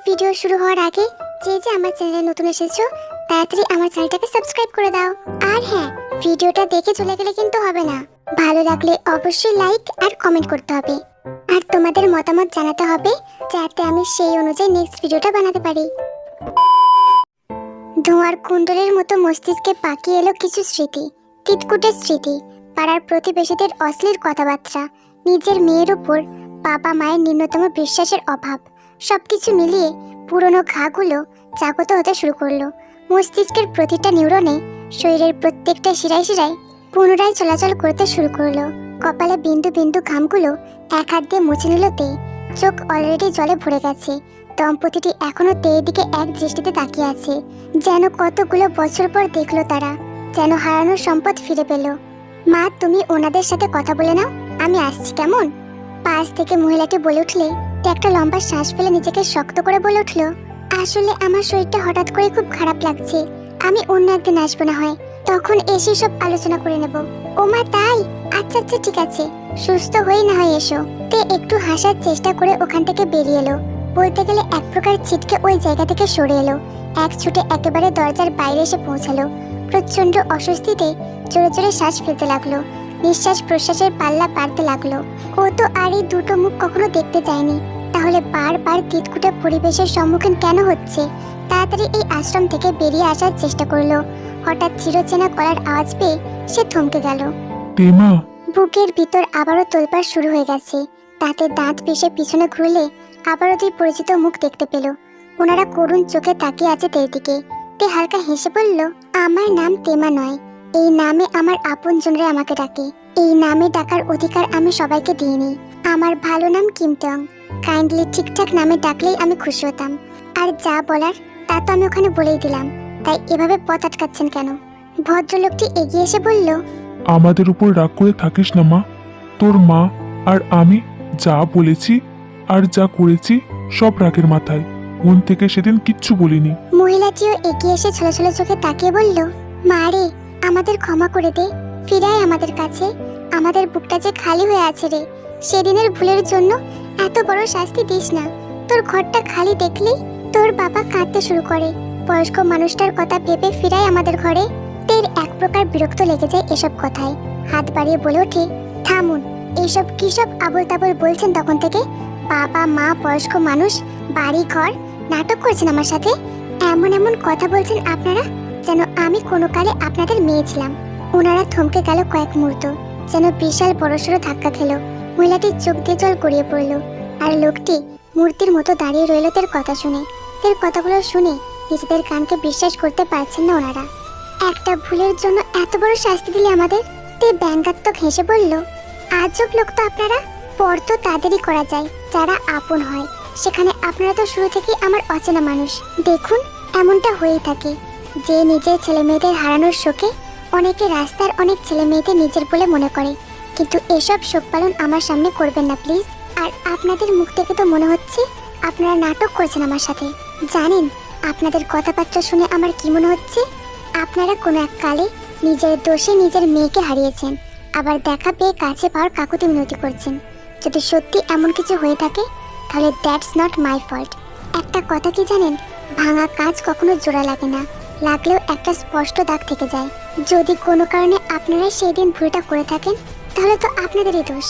Video শুরু হওয়ার আগে যে আমার চ্যানেলে নতুন এসেছো তাড়াতাড়ি আমার চ্যানেলটাকে সাবস্ক্রাইব করে দাও। আর হ্যাঁ, ভিডিওটা দেখে চলে গেলে কিন্তু হবে না, ভালো লাগলে অবশ্যই লাইক আর কমেন্ট করতে হবে, আর তোমাদের মতামত জানাতে হবে যাতে আমি সেই অনুযায়ী নেক্সট ভিডিওটা বানাতে পারি। ধোঁয়ার কুণ্ডলের মতো মস্তিষ্কে পাকিয়ে এলো কিছু স্মৃতি, তিতকুটের স্মৃতি, পাড়ার প্রতিবেশীদের অশ্লীল কথাবার্তা, নিজের মেয়ের উপর বাবা মায়ের নিম্নতম বিশ্বাসের অভাব, সবকিছু মিলিয়ে পুরনো ঘাগুলো জাগ্রত হতে শুরু করলো। মস্তিষ্কের প্রতিটা নিউরনে, শরীরের প্রত্যেকটা শিরায় শিরায় পুনরায় চলাচল করতে শুরু করলো। কপালে বিন্দু বিন্দু ঘামগুলো এক হাত দিয়ে মুছে নিল তে। চোখ অলরেডি জলে ভরে গেছে। দম্পতিটি এখনো তের দিকে এক দৃষ্টিতে তাকিয়ে আছে, যেন কতগুলো বছর পর দেখলো তারা, যেন হারানোর সম্পদ ফিরে পেল। মা, তুমি ওনাদের সাথে কথা বলে নাও, আমি আসছি কেমন? পাশ থেকে মহিলাটি বলে উঠলে তে একটা লম্বা শ্বাস ফেলে নিজেকে শক্ত করে বলে উঠলো, আসলে আমার শরীরটা হঠাৎ করে খুব খারাপ লাগছে, আমি অন্য একদিন আসবো না হয়, তখন এসে সব আলোচনা করে নেব। ও মা, তাই? আচ্ছা আচ্ছা ঠিক আছে, সুস্থ হয়ে না হয় এসো। তে একটু হাসার চেষ্টা করে ওখান থেকে বেরিয়ে এলো, বলতে গেলে এক প্রকার ছিটকে ওই জায়গা থেকে সরে এলো। এক ছুটে একেবারে দরজার বাইরে এসে পৌঁছালো। প্রচন্ড অস্বস্তিতে জোরে জোরে শ্বাস ফেলতে লাগলো, নিঃশ্বাস প্রশ্বাসের পাল্লা পারতে লাগলো। ও তো আর এই দুটো মুখ কখনো দেখতে চায়নি, তাহলে বারবার তিতকুটে পরিবেশের সম্মুখীন কেন হচ্ছে? তাড়াতাড়ি এই আশ্রম থেকে বেরিয়ে আসার চেষ্টা করলো। হঠাৎ চিরচেনা গলার আওয়াজ পেয়ে সে থমকে গেল। বুকের ভিতর আবারও তোলপাড় শুরু হয়ে গেছে। তাতে দাঁত পিষে পিছনে ঘুরলে আবারও দুই পরিচিত মুখ দেখতে পেল। ওনারা করুণ চোখে তাকিয়ে আছে তের দিকে। তে হালকা হেসে বলল, আমার নাম তেমা নয়, এই নামে আমার আপনজনরা আমাকে ডাকে, এই নামে ডাকার অধিকার আমি সবাইকে দিইনি। আমার ভালো নাম কিমটং, কাইন্ডলি ঠিকঠাক নামে ডাকলেই আমি খুশি হতাম। আর যা বলার তা তো আমি ওখানে বলেই দিলাম, তাই এভাবে পথ আটকাচ্ছেন কেন? ভদ্রলোকটি এগিয়ে এসে বলল, আমাদের উপর রাগ করে থাকিস না মা, তোর মা আর আমি যা বলেছি আর যা করেছি সব রাগের মাথায়, মন থেকে সেদিন কিচ্ছু বলিনি। মহিলাটিও এগিয়ে এসে ছলছল চোখে তাকিয়ে বলল, মা রে, আমাদের ক্ষমা করে দে, ফিরাই আমাদের কাছে, আমাদের বুকটা যে খালি হয়ে আছে রে, সেদিনের ভুলের জন্য এত বড় শাস্তি দিস না। তোর ঘরটা খালি দেখলেই তোর বাবা কাঁদতে শুরু করে, বয়স্ক মানুষটার কথা ভেবে ফিরাই আমাদের ঘরে। তের এক প্রকার বিরক্ত লেগে যায় এসব কথায়, হাত বাড়িয়ে বলে ওঠে, থামুন, এইসব কি সব আবল তাবল বলছেন তখন থেকে? বাবা মা, বয়স্ক মানুষ, বাড়ি ঘর, নাটক করছেন আমার সাথে, এমন এমন কথা বলছেন আপনারা যেন আমি কোনো কালে আপনাদের মেয়ে ছিলাম। ওনারা থমকে গেল কয়েক মুহূর্ত, যেন বিশাল বড়সড় ধাক্কা খেলো। মহিলাটির চোখ দিয়ে জল গড়িয়ে পড়লো, আর লোকটি মূর্তির মতো দাঁড়িয়ে রইল তের কথা শুনে। তের কথাগুলো শুনে নিজেদের কানকে বিশ্বাস করতে পারছেন না ওনারা। একটা ভুলের জন্য এত বড় শাস্তি দিলে আমাদের? তে ব্যঙ্গাত্মক হেসে বলল, আজব লোক তো আপনারা। পর তো তাদেরই করা যায় যারা আপন হয়, সেখানে আপনারা তো শুরু থেকেই আমার অচেনা মানুষ। দেখুন, এমনটা হয়েই থাকে যে নিজের ছেলে মেয়েদের হারানোর শোকে অনেকে রাস্তার অনেক ছেলে মেয়েদের নিজের বলে মনে করে, কিন্তু এসব শোক পালন আমার সামনে করবেন না প্লিজ। আর আপনাদের মুখ থেকে তো মনে হচ্ছে আপনারা নাটক করছেন আমার সাথে। জানেন আপনাদের কথাবার্তা শুনে আমার কি মনে হচ্ছে? আপনারা কোনো এক কালে নিজের দোষে নিজের মেয়েকে হারিয়েছেন, আবার দেখা পেয়ে কাছে পাওয়ার কাকুতি মিনতি করছেন। যদি সত্যি এমন কিছু হয়ে থাকে তাহলে দ্যাটস নট মাই ফল্ট। একটা কথা কি জানেন, ভাঙা কাজ কখনো জোড়া লাগে না, লাগলেও একটা স্পষ্ট দাগ থেকে যায়। যদি কোনো কারণে আপনারা সেই দিন ভুলটা করে থাকেন তাহলে তো আপনাদেরই দোষ।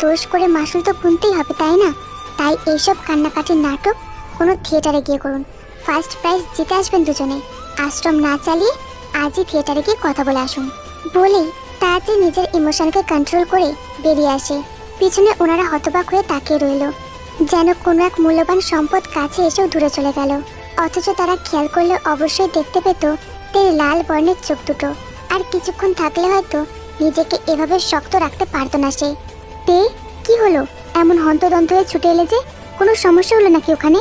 দোষ করে মাসুল তো গুনতেই হবে, তাই না? তাই এইসব কান্নাকাটির নাটক কোনো থিয়েটারে গিয়ে করুন, ফার্স্ট প্রাইজ জিতে আসবেন দুজনে। আশ্রম না চালিয়ে আজই থিয়েটারে গিয়ে কথা বলে আসুন। বলেই তাড়াতাড়ি নিজের ইমোশনকে কন্ট্রোল করে বেরিয়ে আসে। পিছনে ওনারা হতবাক হয়ে তাকিয়ে রইল, যেন কোনো এক মূল্যবান সম্পদ কাছে এসেও দূরে চলে গেল। অথচ তারা খেয়াল করলে অবশ্যই দেখতে পেত তের লাল বর্ণের চোখ দুটো। আর কিছুক্ষণ থাকলে হয়তো নিজেকে এভাবে শক্ত রাখতে পারতো না সে। তে, কি হলো? এমন হন্তদন্ত হয়ে ছুটে এলে যে? কোনো সমস্যা হলো নাকি ওখানে?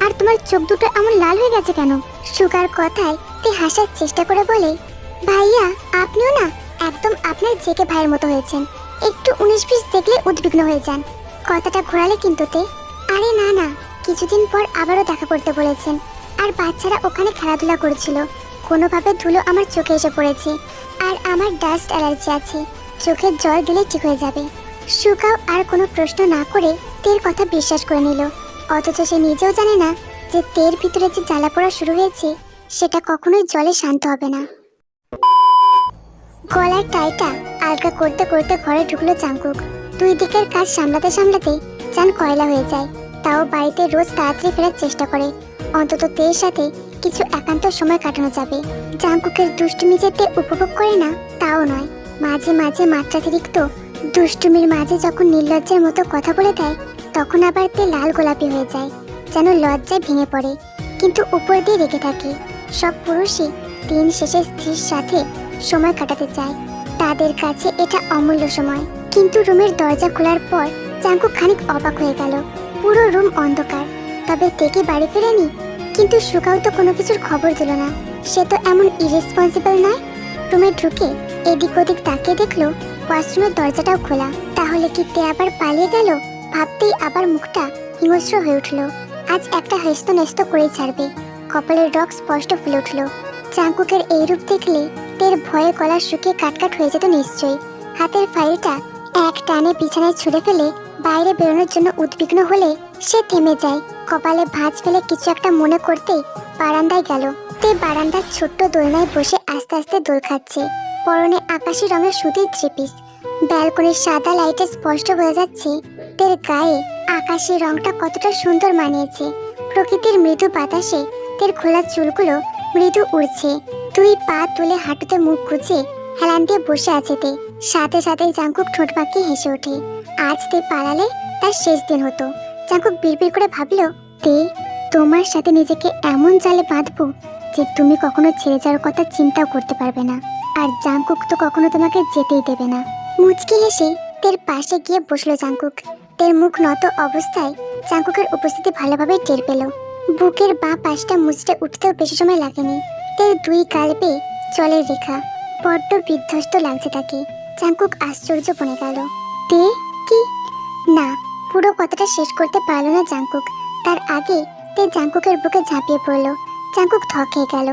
আর তোমার চোখ দুটো এমন লাল হয়ে গেছে কেন? সুগার কথায় তে হাসার চেষ্টা করে বলে, ভাইয়া আপনিও না একদম আপনার জেকে ভাইয়ের মতো হয়েছেন, একটু 19-20 দেখলে উদ্বিগ্ন হয়ে যান। কথাটা ঘোরালে কিন্তু তে। আরে না না, কিছুদিন পর আবারও দেখা করতে বলেছেন, আর বাচ্চারা ওখানে খেলাধুলা করেছিল, কোনোভাবে ধুলো আমার চোখে এসে পড়েছে, আর আমার ডাস্ট অ্যালার্জি আছে, চোখের জল দিলে ঠিক হয়ে যাবে। সুগাও আর কোনো প্রশ্ন না করে তের কথা বিশ্বাস করে নিল। অথচ সে নিজেও জানে না যে তের ভিতরে যে জ্বালা পোড়া শুরু হয়েছে সেটা কখনোই জলে শান্ত হবে না। গলার টাইটা আলগা করতে করতে ঘরে ঢুকলো জাঙ্কুক। দুই দিকের কাজ সামলাতে সামলাতে চান কয়লা হয়ে যায়। তাও বাড়িতে রোজ তাড়াতাড়ি ফেরার চেষ্টা করে, অন্তত তের সাথে কিছু একান্ত সময় কাটানো যাবে। জাঙ্কুকের দুষ্টুমি যেতে উপভোগ করে না তাও নয়, মাঝে মাঝে মাত্রাতিরিক্ত দুষ্টুমির মাঝে যখন নির্লজ্জের মতো কথা বলে দেয় তখন আবার তে লাল গোলাপি হয়ে যায়, যেন লজ্জায় ভেঙে পড়ে, কিন্তু উপর দিয়ে রেগে থাকে। সব পুরুষই দিন শেষে স্ত্রীর সাথে সময় কাটাতে চায়, তাদের কাছে এটা অমূল্য সময়। কিন্তু রুমের দরজা খোলার পর জাঙ্কুক খানিক অবাক হয়ে গেল। পুরো রুম অন্ধকার, তবে তেকে বাড়ি ফেরেনি। কিন্তু সুকাও তো কোনো কিছুর খবর দিল না, সে তো এমন ইরেসপন্সিবল নয়। রুমে ঢুকে এদিক ওদিক তাকিয়ে দেখলো ওয়াশরুমের দরজাটাও খোলা। তাহলে কি তে আবার পালিয়ে গেল? ভাবতেই আবার মুখটা হিংস্র হয়ে উঠল। আজ একটা হেস্ত নেস্ত করেই ছাড়বে। কপালের রগ স্পষ্ট ফুলে উঠল। জাঙ্কুকের এই রূপ দেখলে তের ভয়ে গলা শুকিয়ে কাটকাট হয়ে যেত নিশ্চয়ই। হাতের ফাইলটা এক টানে বিছানায় ছুঁড়ে ফেলে বাইরে বেরোনোর জন্য উদ্বিগ্ন হলে সে থেমে যায়। কপালে ভাঁজ ফেলে কিছু একটা মনে করতেই বারান্দায় গেল। তে বারান্দার ছোট্ট দোলনায় বসে আস্তে আস্তে দোল খাচ্ছে। পরনে আকাশি রঙের সুতির থ্রিপিস। ব্যালকনির সাদা লাইটে স্পষ্ট বোঝা যাচ্ছে তের গায়ে আকাশি রংটা কতটা সুন্দর মানিয়েছে। প্রকৃতির মৃদু বাতাসে তের খোলা চুলগুলো মৃদু উড়ছে। দুই পা তুলে হাঁটুতে মুখ গুজে হেলান দিয়ে বসে আছে তে। সাথে সাথে জাঙ্কুক ঠোঁট বাঁকিয়ে হেসে ওঠে। আজ তে পালালে তার শেষ দিন হতো। জাঙ্কুক বিড়বিড় করে ভাবলো, তে তোমার সাথে নিজেকে এমন জালে বাঁধবো যে তুমি কখনো ছেড়ে যাওয়ার কথা চিন্তাও করতে পারবে না। আর জাঙ্কুক তো কখনো তোমাকে যেতেই দেবে না। মুচকি হেসে তের পাশে গিয়ে বসলো জাঙ্কুক। তের মুখ নত অবস্থায় জাঙ্কুকের উপস্থিতি ভালোভাবে টের পেল। বুকের বাঁ পাশটা মুচড়ে উঠতেও বেশি সময় লাগেনি। তের দুই গাল বেয়ে জলের রেখা। বড্ড বিধ্বস্ত লাগছে তাকে। জাঙ্কুক আশ্চর্য বনে গেল। তে কি? না, পুরো কথাটা শেষ করতে পারল না জাঙ্কুক। তার আগে তে জাঙ্কুকের বুকে ঝাঁপিয়ে পড়ল। জাঙ্কুক থ খেয়ে গেল।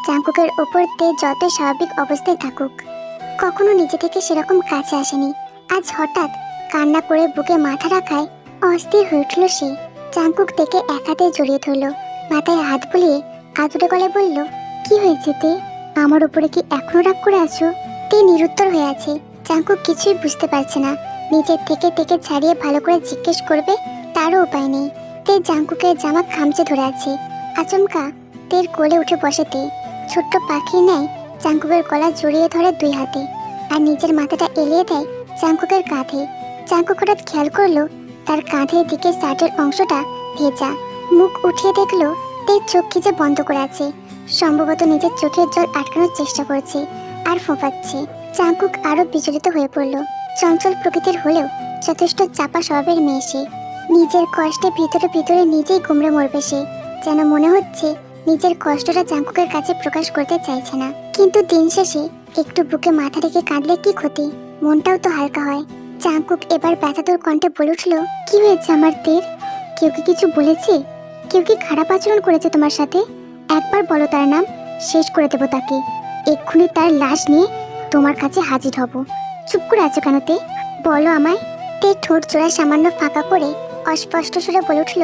জাঙ্কুকের ওপর তে যত স্বাভাবিক অবস্থায় থাকুক, কখনো নিজে থেকে সেরকম কাছে আসেনি। আজ হঠাৎ কান্না করে বুকে মাথা রাখায় অস্থির হয়ে উঠল সে। জাঙ্কুক থেকে এক হাতে জড়িয়ে ধরল, মাথায় হাত বুলিয়ে আদুরে গলায় বলল, কি হয়েছে তে? আমার উপরে কি এখনো রাগ করে আছো? তে নিরুত্তর হয়ে আছে। জাঙ্কুক কিছুই বুঝতে পারছে না। নিজের থেকে তেকে ছাড়িয়ে ভালো করে জিজ্ঞেস করবে তারও উপায় নেই। তে জাঙ্কুকের জামা খামচে ধরে আছে। আচমকা তের কোলে উঠে বসে তে। ছোট্ট পাখির ন্যায় জাঙ্কুকের গলা জড়িয়ে ধরে দুই হাতে, আর নিজের মাথাটা এলিয়ে দেয় জাঙ্কুকের কাঁধে। জাঙ্কুক হঠাৎ খেয়াল করলো তার কাঁধের দিকে শার্টের অংশটা ভেজা। মুখ উঠিয়ে দেখলো তের চোখ খিচে বন্ধ করে আছে। সম্ভবত নিজের চোখের জল আটকানোর চেষ্টা করছে আর ফোঁপাচ্ছে। জাঙ্কুক আরো বিচলিত হয়ে পড়ল। চঞ্চল প্রকৃতির হলেও যথেষ্ট চাপা স্বভাবের মেয়ে সে। নিজের কষ্টে ভিতরে ভিতরে নিজেই গুমড়ে মরবে সে। যেন মনে হচ্ছে নিজের কষ্টটা জাঙ্কুকের কাছে প্রকাশ করতে চাইছে না। কিন্তু দিন শেষে একটু বুকে মাথা রেখে কাঁদলে কি ক্ষতি? মনটাও তো হালকা হয়। জাঙ্কুক এবার ব্যথাতুর কণ্ঠে বলে উঠল, কি হয়েছে আমার তীর? কেউ কি কিছু বলেছে? কেউ কি খারাপ আচরণ করেছে তোমার সাথে? একবার বলো তার নাম, শেষ করে দেবো তাকে। এক্ষুনি তার লাশ নিয়ে তোমার কাছে হাজির হব। চুপ করে আছো কেন তে? বলো আমায়। তে ঠোঁট জোড়া সামান্য ফাঁকা করে অস্পষ্ট সুরে বলে উঠল,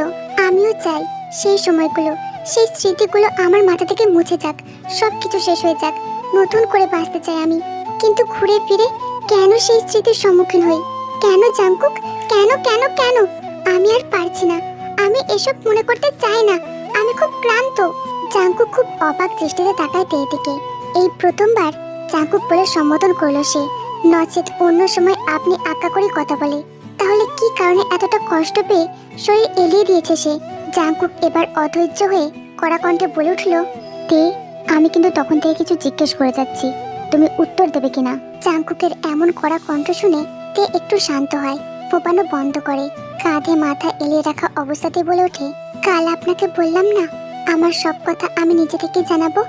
আমিও চাই সেই সময়গুলো, সেই স্মৃতিগুলো আমার মাথা থেকে মুছে যাক, সব কিছু শেষ হয়ে যাক, নতুন করে বাঁচতে চাই আমি। কিন্তু ঘুরে ফিরে কেন সেই স্মৃতির সম্মুখীন হই? কেন জাঙ্কুক? কেন কেন কেন? আমি আর পারছি না। আমি এসব মনে করতে চাই না। আমি খুব ক্লান্ত। জাঙ্কুক খুব অবাক দৃষ্টিতে তাকায় তের দিকে। এই প্রথমবার জাঙ্কুক বলে সম্বোধন করলো সে, নচেত অন্য সময় আপনি আঁকা করে কথা বলে। তাহলে কি কারণে এতটা কষ্ট পেয়ে শরীর এলিয়ে দিয়েছে সে? জাঙ্কুক এবার অধৈর্য হয়ে কড়া কণ্ঠে বলে উঠল, তে আমি কিন্তু তখন থেকে কিছু জিজ্ঞেস করে যাচ্ছি, তুমি উত্তর দেবে কিনা? জাঙ্কুকের এমন কড়া কণ্ঠ শুনে তে একটু শান্ত হয়, ফোপানো বন্ধ করে, কাঁধে মাথা এলিয়ে রাখা অবস্থাতে বলে ওঠে, কাল আপনাকে বললাম না আমার সব কথা আমি নিজে থেকে জানাবো।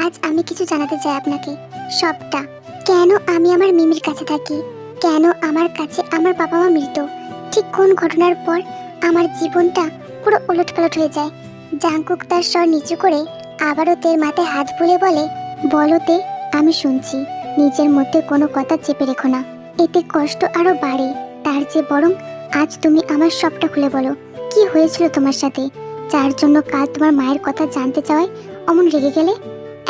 আজ আমি কিছু জানাতে চাই আপনাকে, সবটা। কেন আমি আমার মিমির কাছে থাকি, কেন আমার কাছে আমার বাবা মা মৃত, ঠিক কোন ঘটনার পর আমার জীবনটা পুরো ওলটপালট হয়ে যায়। জাঙ্কুক তার স্বর নিচু করে আবারও তের মাথায় হাত বুলে বলে, বলো তে, আমি শুনছি। নিজের মধ্যে কোনো কথা চেপে রেখো না, এতে কষ্ট আরো বাড়ে। তার চেয়ে বরং আজ তুমি আমার সবটা খুলে বলো। কি হয়েছিল তোমার সাথে? যার জন্য কাল তোমার মায়ের কথা জানতে চাওয়ায় অমন রেগে গেলে?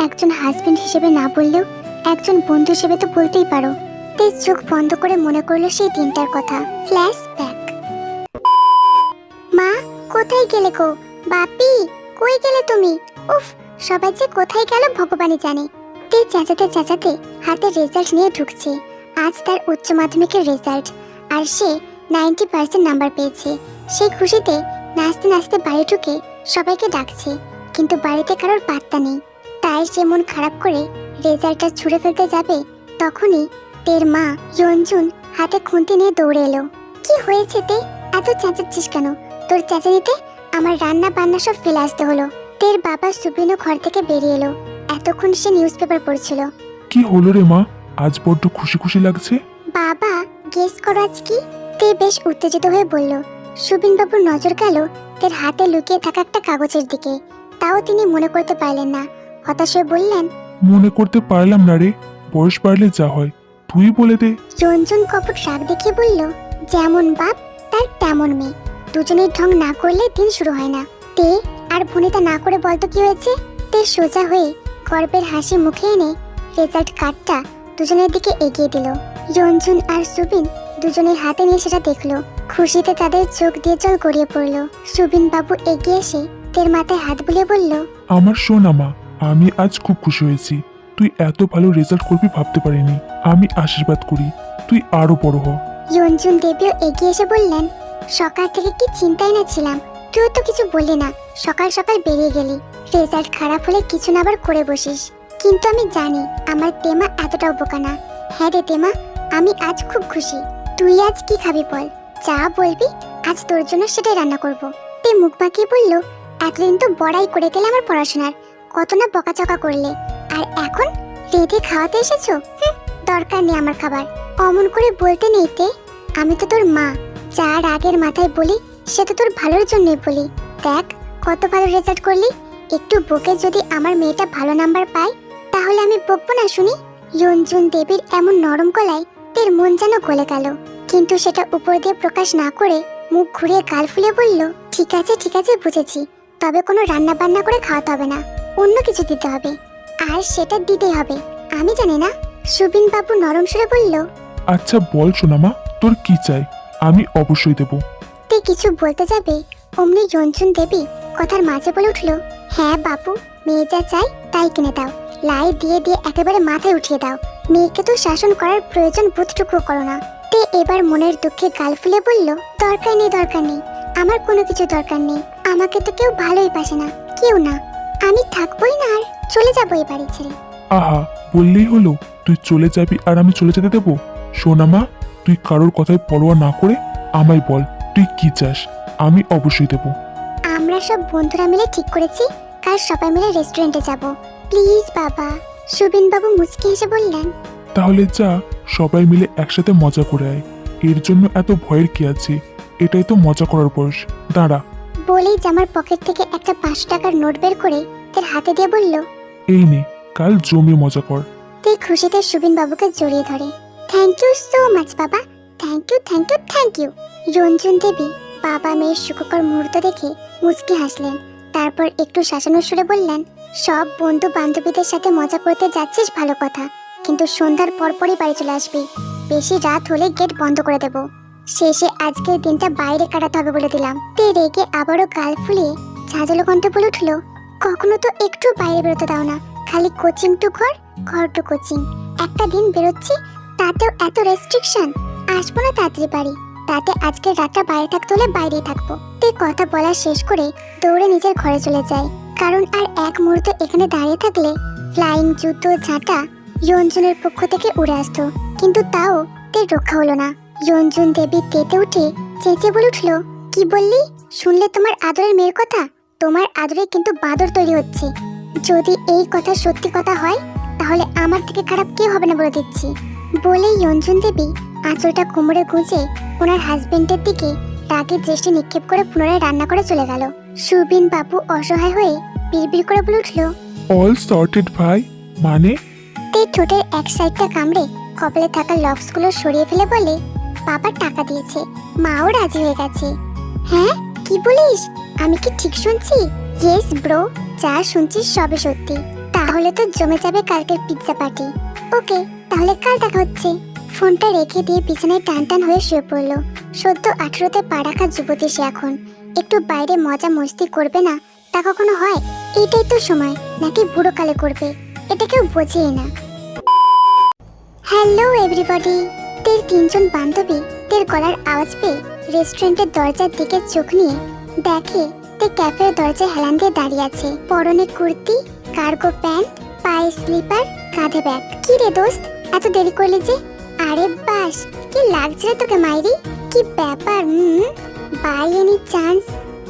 একজন হাজবেন্ড হিসেবে না বললেও একজন বন্ধু হিসেবে তো বলতেই পারো। তে চোখ বন্ধ করে মনে করলো সেই দিনটার কথা। ফ্ল্যাশব্যাক। মা, কোথায় গেলে গো? বাপি, কই গেলে তুমি? উফ, সবাই যে কোথায় গেল ভগবানই জানে। তে চেঁচাতে চেঁচাতে হাতে রেজাল্ট নিয়ে ঢুকছে। আজ তার উচ্চ মাধ্যমিকের রেজাল্ট, আর সে 90% নাম্বার পেয়েছে। সেই খুশিতে নাচতে নাচতে বাড়ি ঢুকে সবাইকে ডাকছে, কিন্তু বাড়িতে কারোর পাত্তা নেই। তাই সে মন খারাপ করে রেজাল্টটা ছুঁড়ে ফেলতে যাবে, তখনই তের মা ইয়ঞ্জুন হাতে খুন্তি নিয়ে দৌড়ে এলো। কি হয়েছে তে? এত চেঁচাচ্ছিস কেন? তোর চেঁচানিতে আমার রান্না বান্না সব ফেলে আসতে হলো। তের বাবা সুবিনও ঘর থেকে বেরিয়ে এলো। এতক্ষণ সে নিউজ পেপার পড়ছিল। কি হলো রে মা, আজ বড্ড খুশি খুশি লাগছে। বাবা, গেস করো আজ কি? তে বেশ উত্তেজিত হয়ে বলল। সুবিন বাবুর নজর গেল তের হাতে লুকিয়ে থাকা একটা কাগজের দিকে। তাও তিনি মনে করতে পারলেন না। হতাশ হয়ে বললেন, মনে করতে পারলাম না রে, বয়স বাড়লে যা হয় তুই বলে দে। রঞ্জন কপট রাগ দেখিয়ে বলল, যেমন বাপ তার তেমন মেয়ে। দুজনের ঢং না করলে দিন শুরু হয় না। তে আর ভনিতা না করে বলতো কি হয়েছে? তে সোজা হয়ে গর্বের হাসি মুখে এনে রেজাল্ট কার্ডটা দুজনের দিকে এগিয়ে দিল। রঞ্জন আর সুবিন দুজনের হাতে নিয়ে সেটা দেখলো। খুশিতে তাদের চোখ দিয়ে জল গড়িয়ে পড়লো। সুবিন বাবু এগিয়ে এসে তের মাথায় হাত বুলিয়ে বলল, আমার সোনা মা, আমি আজ খুব খুশি হয়েছি। তুই এত ভালো রেজাল্ট করবি ভাবতে পারিনি। আমি আশীর্বাদ করি তুই আরো বড় হ। রঞ্জন দেবীও এগিয়ে এসে বললেন, সকাল থেকে কি চিন্তায় না ছিলাম, তুইও তো কিছু বললি না। সকাল সকাল বেরিয়ে গেলি, রেজাল্ট খারাপ হলে কিছু না আবার করে বসিস। কিন্তু আমি জানি আমার তেমা এতটাও বোকা না। হ্যাঁ রে তেমা, আমি আজ খুব খুশি। তুই আজ কি খাবি বল? যা বলবি আজ তোর জন্য সেটাই রান্না করব। তে মুখ বাঁকিয়ে বলল, এতদিন তো বড়াই করে গেলে আমার পড়াশোনার, কত না বকাচকা করলে, আর এখন রেঁধে খাওয়াতে এসেছো? দরকার নেই আমার খাবার। অমন করে বলতে নেই তে, আমি তো তোর মা। যা রাগের মাথায় বলি সে তো তোর ভালোর জন্যই বলি। দেখ কত ভালো রেজাল্ট করলি। একটু বকে যদি আমার মেয়েটা ভালো নাম্বার পায় তাহলে আমি বকবো না শুনি? রঞ্জন দেবীর এমন নরম গলায় তের মন যেন গলে গেল, কিন্তু সেটা উপর দিয়ে প্রকাশ না করে মুখ ঘুরিয়ে গাল ফুলে বলল, ঠিক আছে বুঝেছি, তবে কোনো রান্না বান্না করে খাওয়াতে হবে না, অন্য কিছু দিতে হবে। আর সেটা দিতেই হবে, আমি জানি না? সুবিন বাবু নরম সুরে বলল। আচ্ছা বল সোনা মা, তোর কি চাই? আমি অবশ্যই দেব। তে কিছু বলতে যাবে অমনি রঞ্জন দেবী কথার মাঝে বলে উঠল, হ্যাঁ বাবু, মেয়ে যা চাই তাই কিনে দাও। লাই দিয়ে দিয়ে একেবারে মাথায় উঠিয়ে দাও। মেয়েকে তো শাসন করার প্রয়োজন বোধটুকুও করো না। তে এবার মনের দুঃখে গাল ফুলে বলল, দরকার নেই, আমার কোনো কিছু দরকার নেই। আমাকে তো কেউ ভালোই বাসে না, কেউ না। আমি থাকবোই না, আর চলে যাবো এই বাড়ি ছেড়ে। আহা, বললেই হলো তুই চলে যাবি আর আমি চলে যেতে দেবো? সোনা মা, তুই কারোর কথায় পরোয়া না করে আমায় বল তুই কি চাস, আমি অবশ্যই দেবো। আমরা সব বন্ধুরা মিলে ঠিক করেছি কাল সবাই মিলে রেস্টুরেন্টে যাব। প্লিজ বাবা। সুবিন বাবু মুচকি হেসে বললেন, তাহলে যা, সবাই মিলে একসাথে মজা করে আয়। এর জন্য এত ভয়ের কি আছে? এটাই তো মজা করার বয়স। দাঁড়া। বলেই জামার পকেট থেকে একটা 5 টাকার নোট বের করে তার হাতে দিয়ে বলল, এই নে, কাল জমিয়ে মজা কর। তুই খুশিতে সুবিন বাবুকে জড়িয়ে ধরে। থ্যাংক ইউ সো মাচ বাবা, থ্যাংক ইউ। রঞ্জন দেবী বাবা মেয়ের সুখকর মুহূর্ত দেখে মুচকি হাসলেন। তারপর একটু শাসানোর সুরে বললেন, সব বন্ধু বান্ধবীদের সাথে মজা করতে যাচ্ছিস ভালো কথা, কিন্তু সন্ধ্যার পরপরই বাড়ি চলে আসবি। বেশি রাত হলে গেট বন্ধ করে দেব। শেষে আজকের দিনটা বাইরে কাটাতে হবে বলে দিলাম। তে রেগে আবারও গাল ফুলিয়ে ঝাঁঝালো কণ্ঠে বলে উঠল, কখনো তো একটু বাইরে বেরোতে দাও না, খালি কোচিং টু ঘর, ঘর টু কোচিং। একটা দিন বেরোচ্ছি তাতেও এত রেস্ট্রিকশন। আসবো না তাড়াতাড়ি বাড়ি, তাতে আজকের রাতটা বাইরে থাকতে হলে বাইরেই থাকবো। তে কথা বলা শেষ করে দৌড়ে নিজের ঘরে চলে যায়, কারণ আর এক মুহূর্ত এখানে দাঁড়িয়ে থাকলে ফ্লাইং জুতো ঝাঁটা রঞ্জনের পক্ষ থেকে উড়ে আসতো। কিন্তু তাও তে রক্ষা হলো না। রঞ্জন দেবী তেতে উঠে চেঁচে বলে উঠল, কি বললি? শুনলে তোমার আদরের মেয়ের কথা? তোমার আদরে কিন্তু বাঁদর তৈরি হচ্ছে। যদি এই কথা সত্যি কথা হয় তাহলে আমার থেকে খারাপ কেউ হবে না বলে দিচ্ছি। বলেই রঞ্জন দেবী আঁচলটা কোমরে গুঁজে ওনার হাজবেন্ডের দিকে রাগের দৃষ্টি নিক্ষেপ করে পুনরায় রান্না করে চলে গেল। সুবিন বাবু অসহায় হয়ে বিড়বিড় করে বলে উঠল, অল সর্টেড ভাই, মানে? তে ঠোঁটের এক সাইডটা কামড়ে কপালে থাকা লক্সগুলো সরিয়ে ফেলে বলে, বাবা টাকা দিয়েছে, মাও রাজি হয়ে গেছে। হ্যাঁ কি বলিস? আমি কি ঠিক শুনছি? ইয়েস ব্রো, যা শুনছিস সবই সত্যি। তাহলে তো জমে যাবে কালকের পিৎজা পার্টি। ওকে, তাহলে কাল দেখা হচ্ছে। ফোনটা রেখে দিয়ে বিছানায় টান টান হয়ে শুয়ে পড়ল। সদ্য 18তে পা রাখা যুবতী সে এখন। একটু বাইরে মজা মস্তি করবে না তা কখনো হয়? এইটাই তো সময়, নাকি বুড়ো কালে করবে? এটা কেউ বোঝেই না। Hello everybody. তের তিনজন বান্ধবী তের গলার আওয়াজ পেয়ে রেস্টুরেন্টের দরজার দিকে চোখ নিয়ে দেখে তে ক্যাফের দরজায় হেলান দিয়ে দাঁড়িয়ে আছে। পরনে কুর্তি, কার্গো প্যান্ট, পায়ে স্লিপার, কাঁধে ব্যাগ। কি রে দোস্ত, এত দেরি করলি যে? আরে বাস, কি লাগছে রে তোকে মাইরি? কি ব্যাপার? বাই এনি চান্স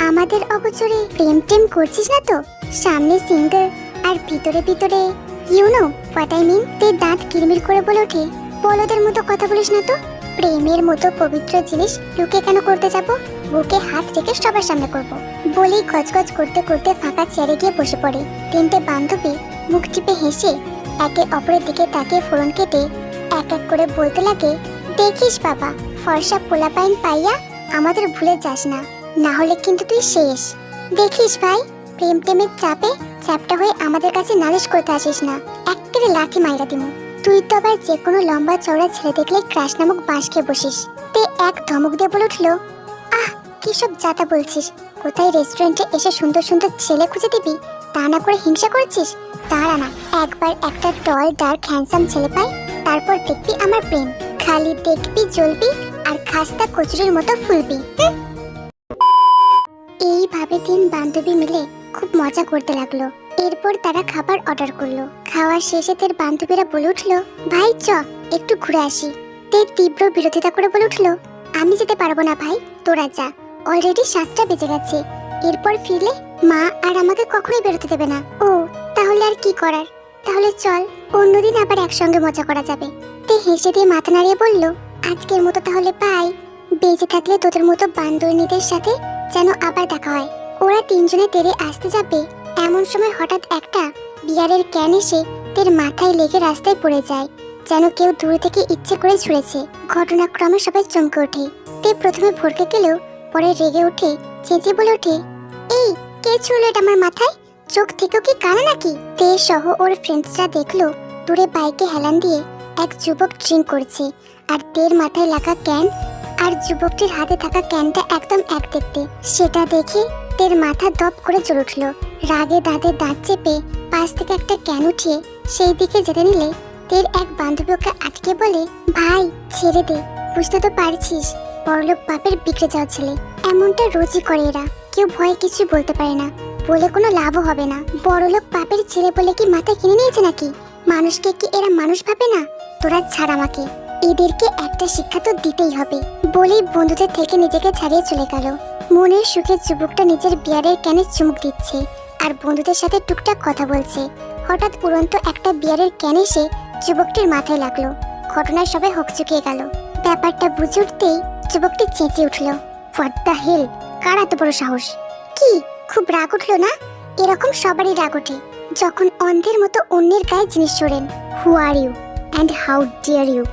আমাদের অগোচরে প্রেম টেম করছিস না তো? সামনে সিঙ্গেল আর ভিতরে ভিতরে you know what I mean. তে দাঁত কিরমির করে বলে ওঠে, বলদের মতো কথা বলিস না তো। প্রেমের মতো পবিত্র জিনিস লুকে কেন করতে যাব? বুকে হাত রেখে সবার সামনে করব। বলেই গজগজ করতে করতে ফাঁকা চেয়ারে গিয়ে বসে পড়ে। তিনটে বান্ধবী মুখ টিপে হেসে একে অপরের দিকে তাকিয়ে ফোড়ন কেটে এক এক করে বলতে লাগে, দেখিস বাবা, ফর্সা পোলাপাইন পাইয়া আমাদের ভুলে যাস না, না হলে কিন্তু তুই শেষ। দেখিস ভাই, প্রেম টেমের চাপে চ্যাপটা হয়ে আমাদের কাছে নালিশ করতে আসিস না, একেবারে লাঠি মাইরা দিমু। তুই তো আবার যে কোনো লম্বা চওড়া ছেলে দেখলে ক্রাশ নামক বাঁশ খেয়ে বসিস। তে এক ধমক দিয়ে বলে উঠলো, আহ কি সব যাতা বলছিস? কোথায় রেস্টুরেন্টে এসে সুন্দর সুন্দর ছেলে খুঁজে দিবি, তা না করে হিংসা করছিস? দাঁড়া না, একবার একটা টল ডার্ক হ্যান্ডসাম ছেলে পাই, তারপর দেখবি আমার প্রেম। খালি দেখবি জ্বলবি আর খাস্তা কচুরির মতো ফুলবি। এইভাবে তিন বান্ধবী মিলে খুব মজা করতে লাগলো। এরপর তারা খাবার অর্ডার করলো। খাওয়ার শেষে তের বান্ধবীরা বলে উঠলো, ভাই চ একটু ঘুরে আসি। তে তীব্র বিরোধিতা করে বলে উঠলো, আমি যেতে পারবো না ভাই, তোরা যা, অলরেডি 7টা বেজে গেছে। এরপর ফিরলে মা আর আমাকে কখনোই বেরোতে দেবে না। ও তাহলে আর কি করার, তাহলে চল অন্যদিন আবার একসঙ্গে মজা করা যাবে। তে হেসে দিয়ে মাথা নাড়িয়ে বলল, আজকের মতো তাহলে পাই, বেঁচে থাকলে তোদের মতো বান্ধবীদের সাথে যেন আবার দেখা হয়। ওরা তিনজনে তেরে আসতে যাবে, এমন সময় হঠাৎ একটা বিয়ারের ক্যান এসে তের মাথায় লেগে রাস্তায় পড়ে যায়, যেন কেউ দূর থেকে ইচ্ছে করে ছুঁড়েছে। ঘটনাক্রমে সবাই চমকে ওঠে। তে প্রথমে ভরকে গেলেও পরে রেগে উঠে চেঁচিয়ে বলে ওঠে, এই কে ছুঁড়লো এটা আমার মাথায়? চোখ থেকেও কি কানা নাকি? তে সহ ওর ফ্রেন্ডসরা দেখলো দূরে বাইকে হেলান দিয়ে এক যুবক ড্রিঙ্ক করছে, আর তের মাথায় লাগা ক্যান আর যুবকটির হাতে থাকা ক্যানটা একদম এক দেখতে। সেটা দেখে তের মাথা দপ করে জ্বলে উঠল। রাগে দাঁতে দাঁত চেপে পাশ থেকে একটা ক্যান উঠিয়ে সেই দিকে যেতে নিলে তের এক বান্ধবী ওকে আটকে বলে, ভাই ছেড়ে দে, বুঝতে তো পারছিস বড়লোক বাপের বিগড়ে যাওয়া ছেলে। এমনটা রোজই করে এরা, কেউ ভয়ে কিছু বলতে পারে না, বলে কোনো লাভও হবে না। বড়লোক বাপের ছেলে বলে কি মাথায় কিনে নিয়েছে নাকি? মানুষকে কি এরা মানুষ ভাবে না? তোরা ছাড় আমাকে, এদেরকে একটা শিক্ষা তো দিতেই হবে। বলেই বন্ধুদের থেকে নিজেকে ছাড়িয়ে চলে গেল। মনের সুখে যুবকটা নিজের বিয়ারের ক্যানে চুমুক দিচ্ছে আর বন্ধুদের সাথে টুকটাক কথা বলছে। হঠাৎ উড়ন্ত একটা বিয়ারের ক্যান এসে যুবকটির মাথায় লাগলো। ঘটনায় সবাই হকচকিয়ে গেল। ব্যাপারটা বুঝে উঠতেই যুবকটি চেঁচিয়ে উঠল, হোয়াট দ্য হেল, কার এত বড় সাহস? কি খুব রাগ উঠলো না? এরকম সবারই রাগ ওঠে যখন অন্ধের মতো অন্যের গায়ে জিনিস ছোড়েন। Who are you and how dare you?